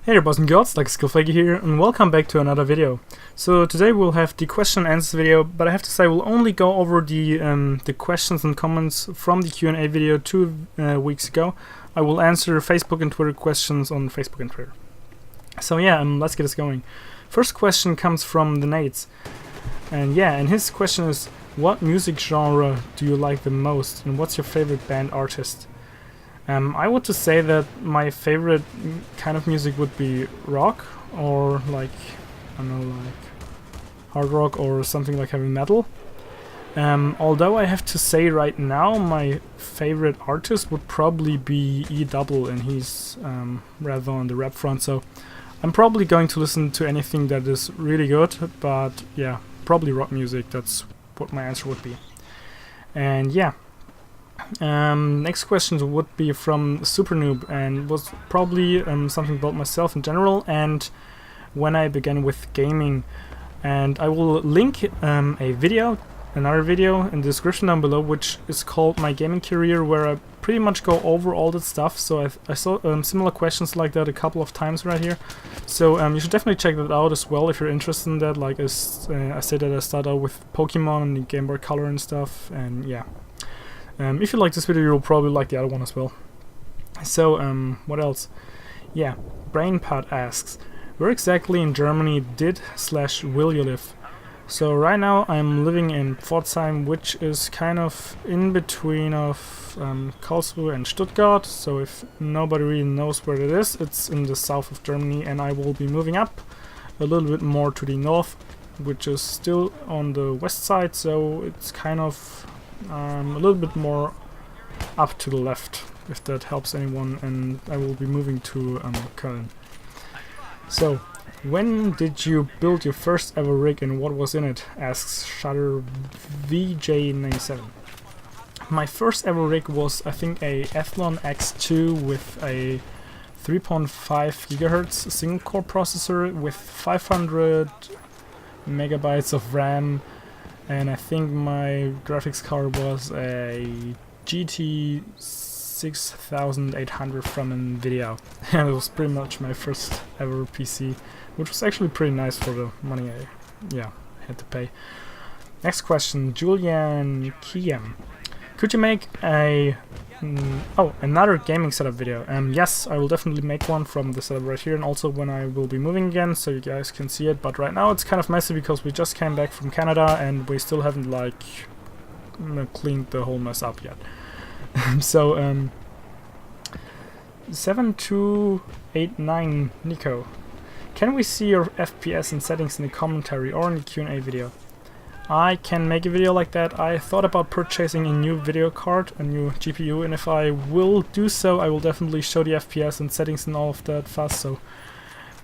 Hey there boys and girls, luckySkillFaker here, and welcome back to another video. So today we'll have the question and answers video, but I have to say we'll only go over the questions and comments from the Q&A video 2 weeks ago. I will answer Facebook and Twitter questions on Facebook and Twitter. So yeah, let's get this going. First question comes from the Nates, and his question is, what music genre do you like the most, and what's your favorite band artist? I would just say that my favorite kind of music would be rock, or like, I don't know, like hard rock or something like heavy metal. Although I have to say right now my favorite artist would probably be E-Double, and he's rather on the rap front, so I'm probably going to listen to anything that is really good, but yeah, probably rock music, that's what my answer would be. And yeah. Next question would be from Super Noob, and was probably something about myself in general and when I began with gaming. And I will link another video in the description down below, which is called My Gaming Career, where I pretty much go over all that stuff. So I saw similar questions like that a couple of times right here. So you should definitely check that out as well if you're interested in that. Like I said that I started out with Pokemon and the Game Boy Color and stuff, and yeah. If you like this video, you'll probably like the other one as well. So, what else? Yeah, BrainPod asks, where exactly in Germany will you live? So right now I'm living in Pforzheim, which is kind of in between of Karlsruhe and Stuttgart. So if nobody really knows where it is, it's in the south of Germany, and I will be moving up a little bit more to the north, which is still on the west side, so it's kind of a little bit more up to the left, if that helps anyone, and I will be moving to Köln. So, when did you build your first ever rig and what was in it? Asks Shutter VJ97. My first ever rig was, I think, a Athlon X2 with a 3.5 GHz single core processor with 500 megabytes of RAM. And I think my graphics card was a GT 6800 from Nvidia. And it was pretty much my first ever PC, which was actually pretty nice for the money I had to pay. Next question, Julian Kiem. Could you make another gaming setup video? Yes, I will definitely make one from the setup right here, and also when I will be moving again, so you guys can see it. But right now it's kind of messy because we just came back from Canada and we still haven't like cleaned the whole mess up yet. So 7289 Nico, can we see your FPS and settings in the commentary or in the Q&A video? I can make a video like that. I thought about purchasing a new video card, a new GPU, and if I will do so, I will definitely show the FPS and settings and all of that fast. So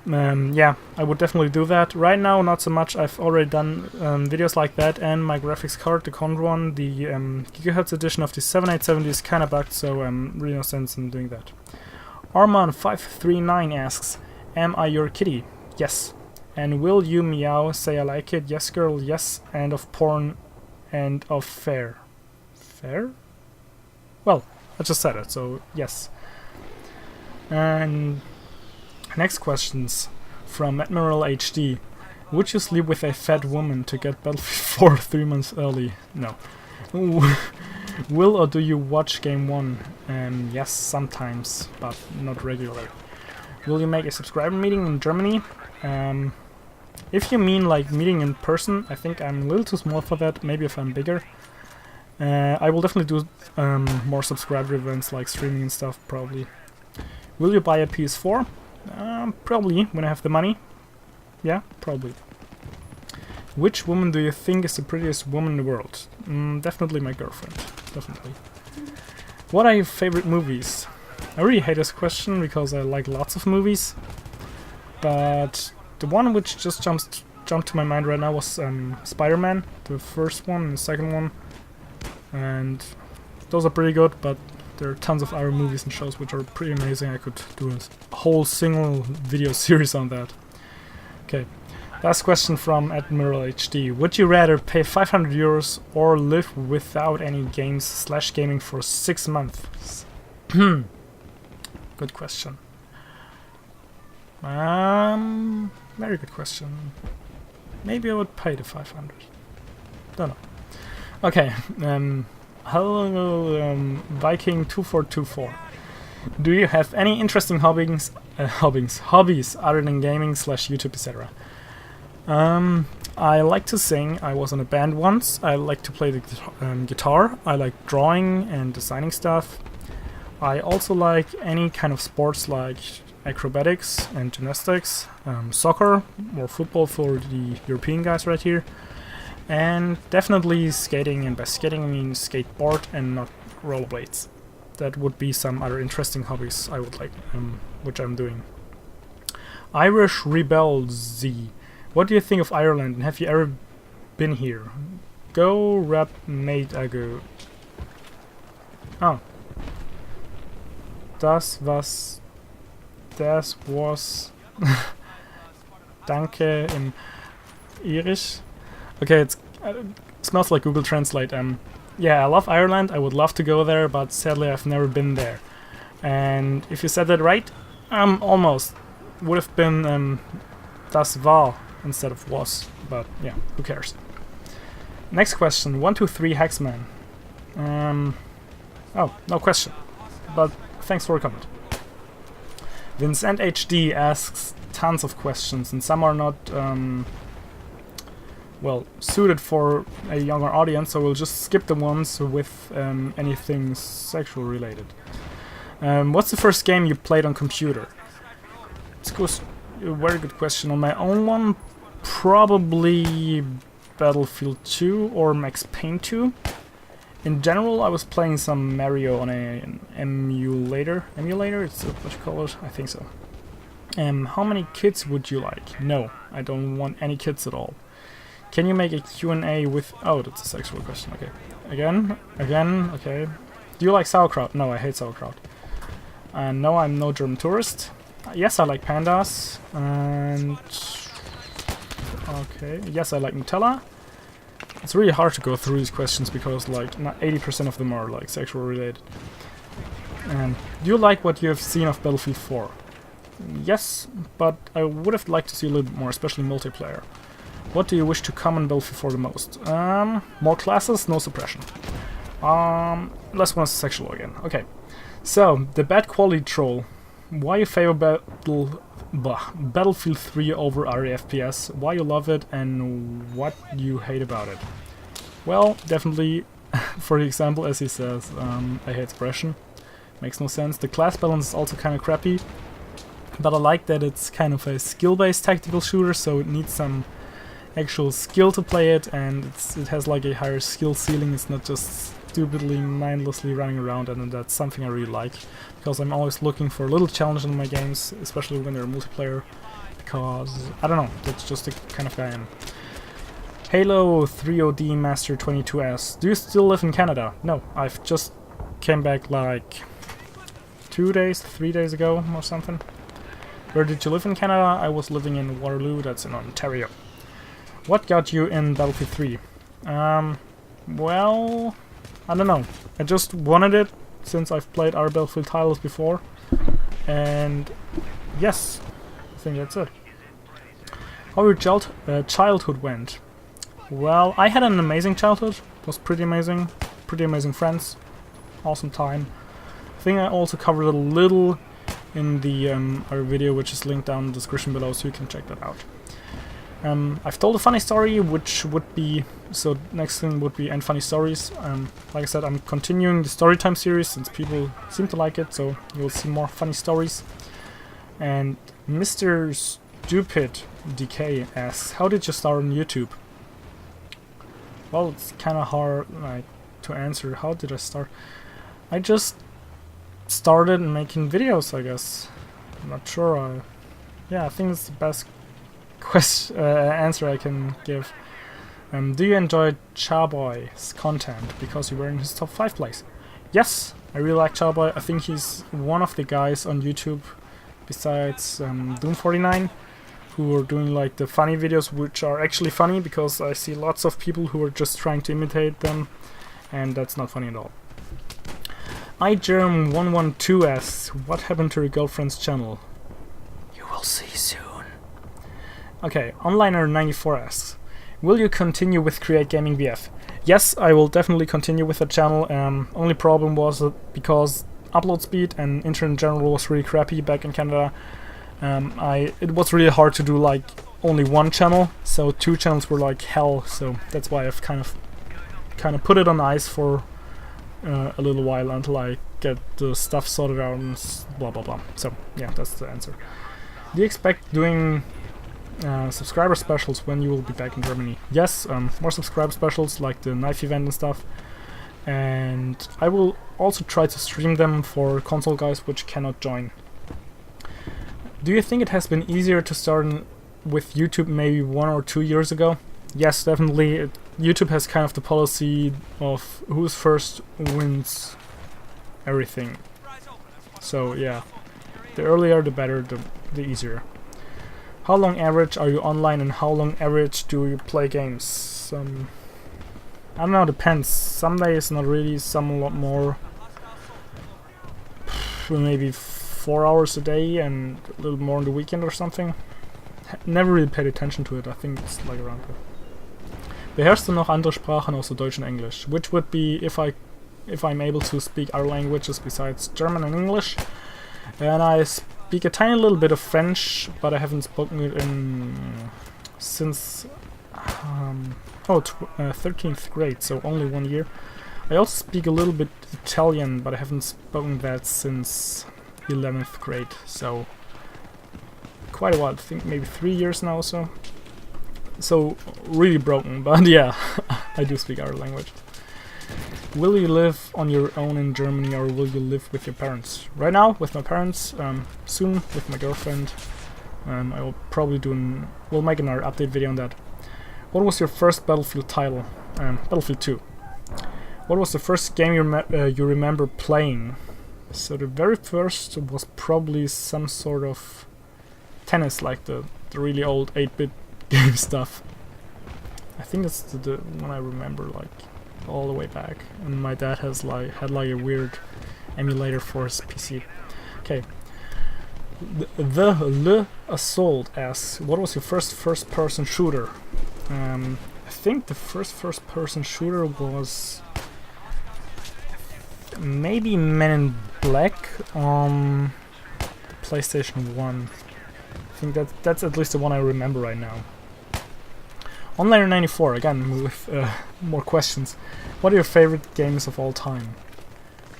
yeah, I would definitely do that. Right now, not so much. I've already done videos like that, and my graphics card, the current one, the Gigahertz edition of the 7870 is kinda bugged, so really no sense in doing that. Arman539 asks, am I your kitty? Yes. And will you meow, say I like it, yes girl, yes, and of porn, and of fair. Fair? Well, I just said it, so yes. And next questions from Admiral HD. Would you sleep with a fat woman to get Battlefield 4 3 months early? No. Will or do you watch Game 1? Yes, sometimes, but not regularly. Will you make a subscriber meeting in Germany? If you mean like meeting in person, I think I'm a little too small for that. Maybe if I'm bigger. I will definitely do more subscriber events like streaming and stuff, probably. Will you buy a PS4? Probably, when I have the money. Yeah, probably. Which woman do you think is the prettiest woman in the world? Definitely my girlfriend. Definitely. What are your favorite movies? I really hate this question because I like lots of movies. But the one which just jumped to my mind right now was Spider-Man, the first one and the second one, and those are pretty good, but there are tons of other movies and shows which are pretty amazing. I could do a whole single video series on that. Okay, last question from Admiral HD. Would you rather pay 500 euros or live without any games / gaming for 6 months? Good question. Very good question. Maybe I would pay the 500. Don't know. Okay. Hello, Viking2424. Do you have any interesting hobbies other than gaming / YouTube, etc.? I like to sing. I was in a band once. I like to play the guitar. I like drawing and designing stuff. I also like any kind of sports like acrobatics and gymnastics, soccer or football for the European guys right here, and definitely skating, and by skating I mean skateboard and not rollerblades. That would be some other interesting hobbies I would like, which I'm doing. Irish Rebel Z. What do you think of Ireland, and have you ever been here? Go rap mate ago. Oh. Das was Danke im Irish. Okay, it smells like Google Translate. Yeah, I love Ireland. I would love to go there, but sadly I've never been there. And if you said that right, almost would have been das war instead of was. But yeah, who cares? Next question. 123 Hexman. Oh, no question. But thanks for a comment. Vincent HD asks tons of questions, and some are not well suited for a younger audience, so we'll just skip the ones with anything sexual related. What's the first game you played on computer? It's a very good question. On my own one, probably Battlefield 2 or Max Payne 2. In general, I was playing some Mario on an emulator. Emulator? It's what you call it? I think so. How many kids would you like? No, I don't want any kids at all. Can you make a Q&A with... Oh, that's a sexual question. Okay. Again, okay. Do you like sauerkraut? No, I hate sauerkraut. No, I'm no German tourist. Yes, I like pandas. And... Okay. Yes, I like Nutella. It's really hard to go through these questions because like 80% of them are like sexual related. Do you like what you have seen of Battlefield 4? Yes, but I would have liked to see a little bit more, especially multiplayer. What do you wish to come in Battlefield 4 the most? More classes, no suppression. Less one sexual again. Okay. So, the bad quality troll. Why you favor Battlefield 3 over other FPS? Why you love it and what you hate about it? Well, definitely, for example, as he says, I hate suppression. Makes no sense. The class balance is also kind of crappy, but I like that it's kind of a skill-based tactical shooter, so it needs some actual skill to play it, and it has like a higher skill ceiling. It's not just stupidly, mindlessly running around, and that's something I really like, because I'm always looking for a little challenge in my games, especially when they're multiplayer, because, I don't know, that's just the kind of guy I am. Halo 3OD Master 22S. Do you still live in Canada? No, I've just came back like 3 days ago or something. Where did you live in Canada? I was living in Waterloo, that's in Ontario. What got you in Battlefield 3? Well, I don't know. I just wanted it since I've played other Battlefield titles before. And yes, I think that's it. How your childhood went? Well, I had an amazing childhood. It was pretty amazing. Pretty amazing friends. Awesome time. I think I also covered a little in the our video, which is linked down in the description below, so you can check that out. I've told a funny story, which would be, so next thing would be end funny stories. Like I said, I'm continuing the Storytime series since people seem to like it, so you'll see more funny stories. And Mr. Stupid DK asks, how did you start on YouTube? Well, it's kind of hard like to answer. How did I start? I just started making videos, I guess. I'm not sure. Yeah, I think it's the best answer I can give. Do you enjoy Chaboy's content because you were in his top 5 place? Yes, I really like Chaboy. I think he's one of the guys on YouTube besides Doom49 who are doing like the funny videos, which are actually funny, because I see lots of people who are just trying to imitate them, and that's not funny at all. iGerm112 asks, what happened to your girlfriend's channel? You will We'll see soon. Okay, Onliner94 asks, will you continue with Create Gaming VF? Yes, I will definitely continue with the channel. Only problem was that because upload speed and internet in general was really crappy back in Canada, it was really hard to do like only one channel, so 2 channels were like hell, so that's why I've kind of put it on ice for a little while until I get the stuff sorted out and blah blah blah. So yeah, that's the answer. Do you expect doing subscriber specials when you will be back in Germany? Yes, more subscriber specials like the knife event and stuff, and I will also try to stream them for console guys which cannot join. Do you think it has been easier to start with YouTube maybe 1 or 2 years ago? Yes, definitely. YouTube has kind of the policy of who's first wins everything. So yeah, the earlier the better, the easier. How long average are you online and how long average do you play games? I don't know, depends. Some days not really, some a lot more. Maybe 4 hours a day and a little more on the weekend or something. Never really paid attention to it. I think it's like around there. Beherrschst du noch andere Sprachen außer Deutsch and English? Which would be if I'm able to speak other languages besides German and English. And I speak a tiny little bit of French, but I haven't spoken it since 13th grade, so only 1 year. I also speak a little bit Italian, but I haven't spoken that since 11th grade, so quite a while. I think maybe 3 years now or so. So really broken, but yeah, I do speak our language. Will you live on your own in Germany or will you live with your parents? Right now with my parents, soon with my girlfriend. I will probably we'll make another update video on that. What was your first Battlefield title? Battlefield 2. What was the first game you remember playing? So the very first was probably some sort of tennis, like the really old 8-bit game stuff. I think it's the one I remember like all the way back. And my dad had like a weird emulator for his PC. Okay. The Assault asks, what was your first-person shooter? I think the first-person shooter was maybe Men in Black on PlayStation 1. I think that's at least the one I remember right now. Onliner94, again with more questions. What are your favorite games of all time?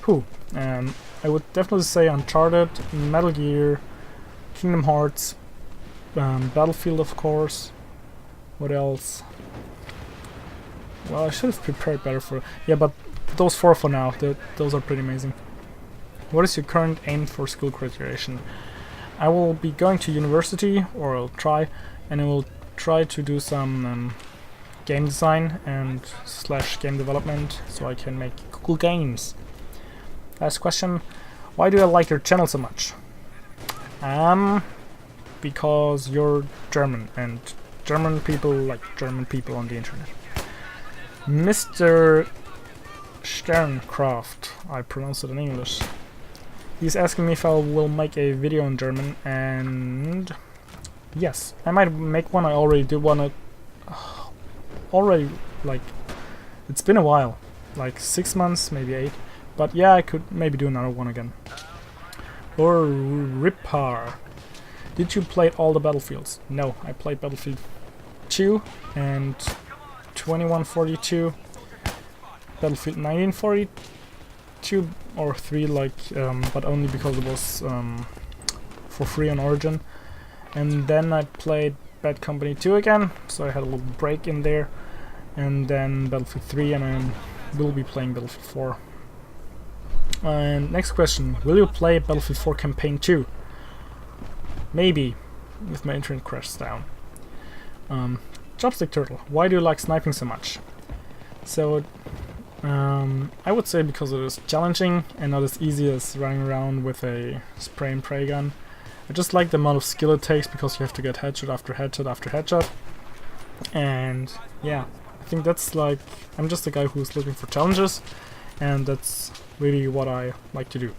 I would definitely say Uncharted, Metal Gear, Kingdom Hearts, Battlefield of course. What else? Well, I should have prepared better for... Yeah, but those 4 for now, those are pretty amazing. What is your current aim for school graduation? I will be going to university, or I'll try, and I will try to do some game design and / game development so I can make cool games. Last question, why do I like your channel so much? Because you're German and German people like German people on the internet. Mr. Sterncraft, I pronounce it in English. He's asking me if I will make a video in German, and yes, I might make one. I already did one. Already, like, it's been a while, like 6 months, maybe 8. But yeah, I could maybe do another one again. Or Ripar. Did you play all the Battlefields? No, I played Battlefield 2 and 2142, Battlefield 1942 or 3, like, but only because it was for free on Origin. And then I played Bad Company 2 again, so I had a little break in there. And then Battlefield 3, and I will be playing Battlefield 4. And next question, will you play Battlefield 4 Campaign 2? Maybe, if my internet crashes down. Chopstick Turtle, why do you like sniping so much? So, I would say because it is challenging and not as easy as running around with a spray and pray gun. I just like the amount of skill it takes because you have to get headshot after headshot after headshot. And yeah, I think that's like, I'm just a guy who's looking for challenges, and that's really what I like to do.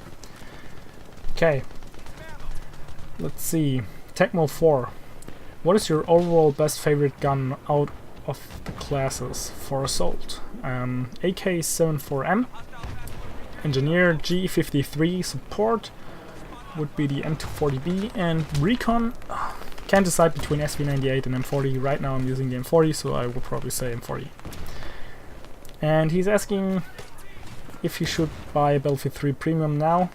Okay, let's see. Tecmo 4. What is your overall best favorite gun out of the classes for assault? AK-74M, Engineer G53, support would be the M240B, and recon. Can't decide between SV98 and M40. Right now I'm using the M40, so I would probably say M40. And he's asking if you should buy a Battlefield 3 Premium now.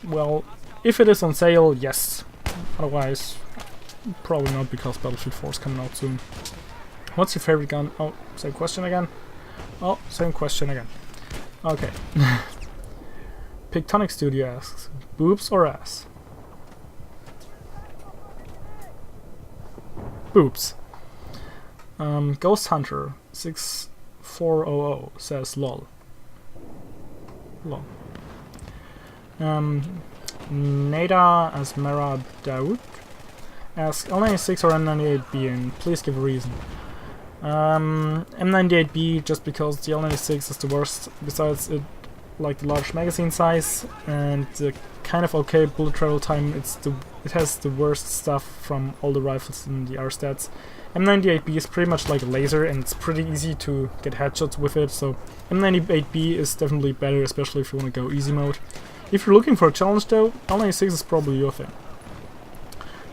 Well, if it is on sale, yes. Otherwise, probably not, because Battlefield 4 is coming out soon. What's your favorite gun? Oh, same question again. Oh, same question again. Okay. Pictonic Studio asks, boobs or ass? Boobs. Ghost Hunter 6400 says lol. Lol. Nada Asmara Daoud asks L96 or M98B, and please give a reason. M98B just because the L96 is the worst, besides it like the large magazine size and the kind of okay bullet travel time. It has the worst stuff from all the rifles in the R stats. M98B is pretty much like a laser, and it's pretty easy to get headshots with it, so M98B is definitely better, especially if you want to go easy mode. If you're looking for a challenge though, L96 is probably your thing.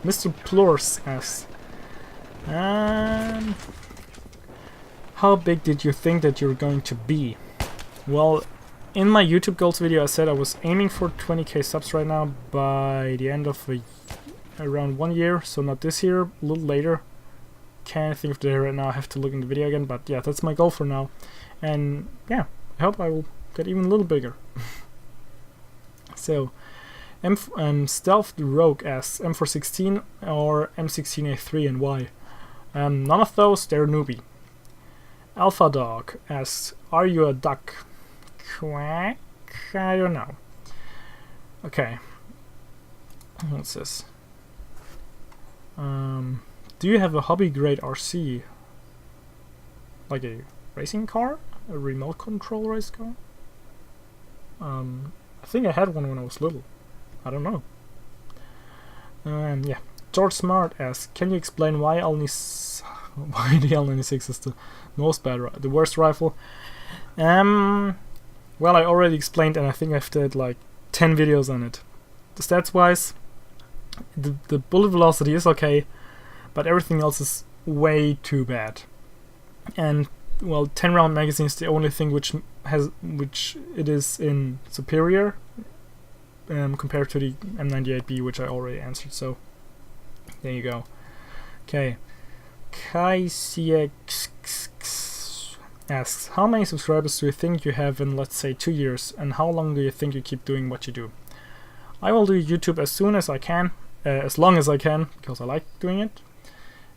Mr. Plurs asks, how big did you think that you're going to be? Well, in my YouTube goals video I said I was aiming for 20k subs right now by the end of around 1 year, so not this year, a little later. Can't think of the day right now, I have to look in the video again, but yeah, that's my goal for now. And yeah, I hope I will get even a little bigger. So, Stealth the Rogue asks M416 or M16A3 and why? None of those, they're newbie. Alpha Dog asks, are you a duck? Quack? I don't know. Okay. What's this? Do you have a hobby grade RC? Like a racing car? A remote control race car? I think I had one when I was little. I don't know. Yeah. George Smart asks, can you explain why the L96 is the most bad, the worst rifle? Well, I already explained, and I think I've did like 10 videos on it. The stats wise, the bullet velocity is okay, but everything else is way too bad. And well, 10 round magazine is the only thing which it is in superior compared to the M98B, which I already answered. So there you go. Okay. Kai CX asks, how many subscribers do you think you have in, let's say, 2 years, and how long do you think you keep doing what you do? I will do YouTube as soon as I can, as long as I can, because I like doing it.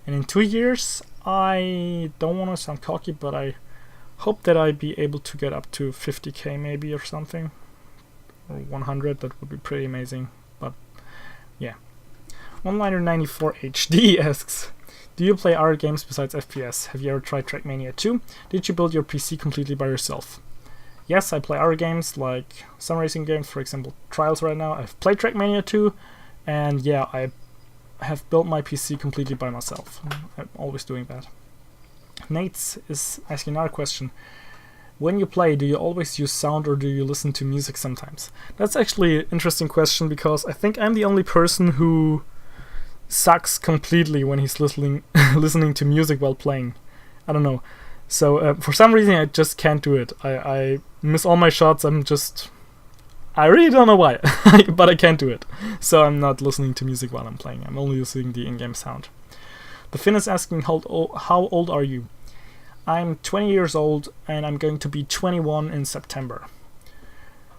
And in 2 years, I don't want to sound cocky, but I hope that I'd be able to get up to 50k maybe or something, or 100. That would be pretty amazing. But yeah. OneLiner94 HD asks, do you play other games besides FPS? Have you ever tried Trackmania 2? Did you build your PC completely by yourself? Yes, I play other games, like some racing games, for example Trials right now. I've played Trackmania 2, and yeah, I have built my PC completely by myself. I'm always doing that. Nates is asking another question. When you play, do you always use sound or do you listen to music sometimes? That's actually an interesting question, because I think I'm the only person who sucks completely when he's listening to music while playing. I don't know. So for some reason I just can't do it. I miss all my shots. I really don't know why, but I can't do it. So I'm not listening to music while I'm playing. I'm only using the in-game sound. The Finn is asking, how old are you? I'm 20 years old and I'm going to be 21 in September.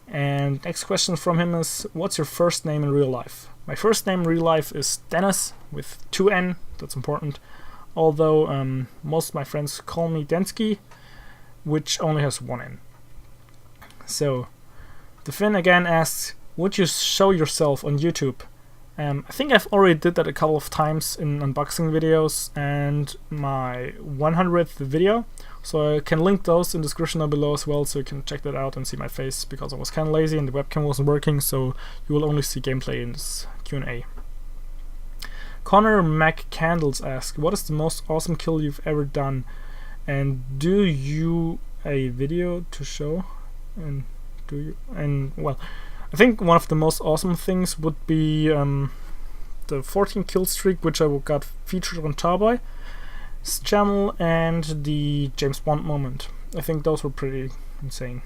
And next question from him is, what's your first name in real life? My first name in real life is Dennis with 2 N, that's important. Although most of my friends call me Densky, which only has 1 N. So, the Finn again asks, would you show yourself on YouTube? I think I've already did that a couple of times in unboxing videos and my 100th video, so I can link those in the description down below as well, so you can check that out and see my face, because I was kind of lazy and the webcam wasn't working, so you will only see gameplay in this Q&A. Connor McCandles asks, what is the most awesome kill you've ever done? And do you a video to show? And do you? And well, I think one of the most awesome things would be the 14 kill streak, which I got featured on Tarboy's channel, and the James Bond moment. I think those were pretty insane.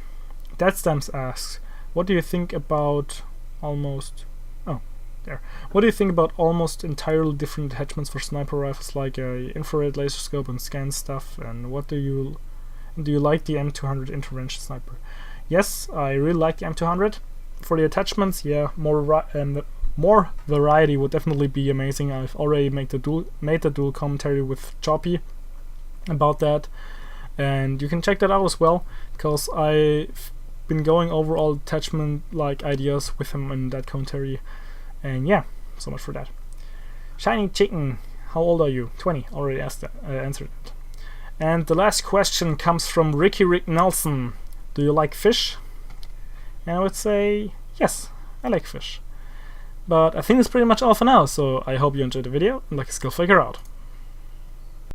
That Stamps asks, what do you think about almost... oh, there. What do you think about almost entirely different attachments for sniper rifles, like a infrared laser scope and scan stuff? And what do you like the M200 intervention sniper? Yes, I really like the M200. For the attachments, yeah, more variety would definitely be amazing. I've already made the dual commentary with Choppy about that, and you can check that out as well, because I've been going over all attachment ideas with him in that commentary. And yeah, so much for that. Shiny Chicken, how old are you? 20. Already answered it. And the last question comes from Ricky Rick Nelson. Do you like fish? And I would say yes, I like fish. But I think that's pretty much all for now, so I hope you enjoyed the video, and LuckySkillFaker out.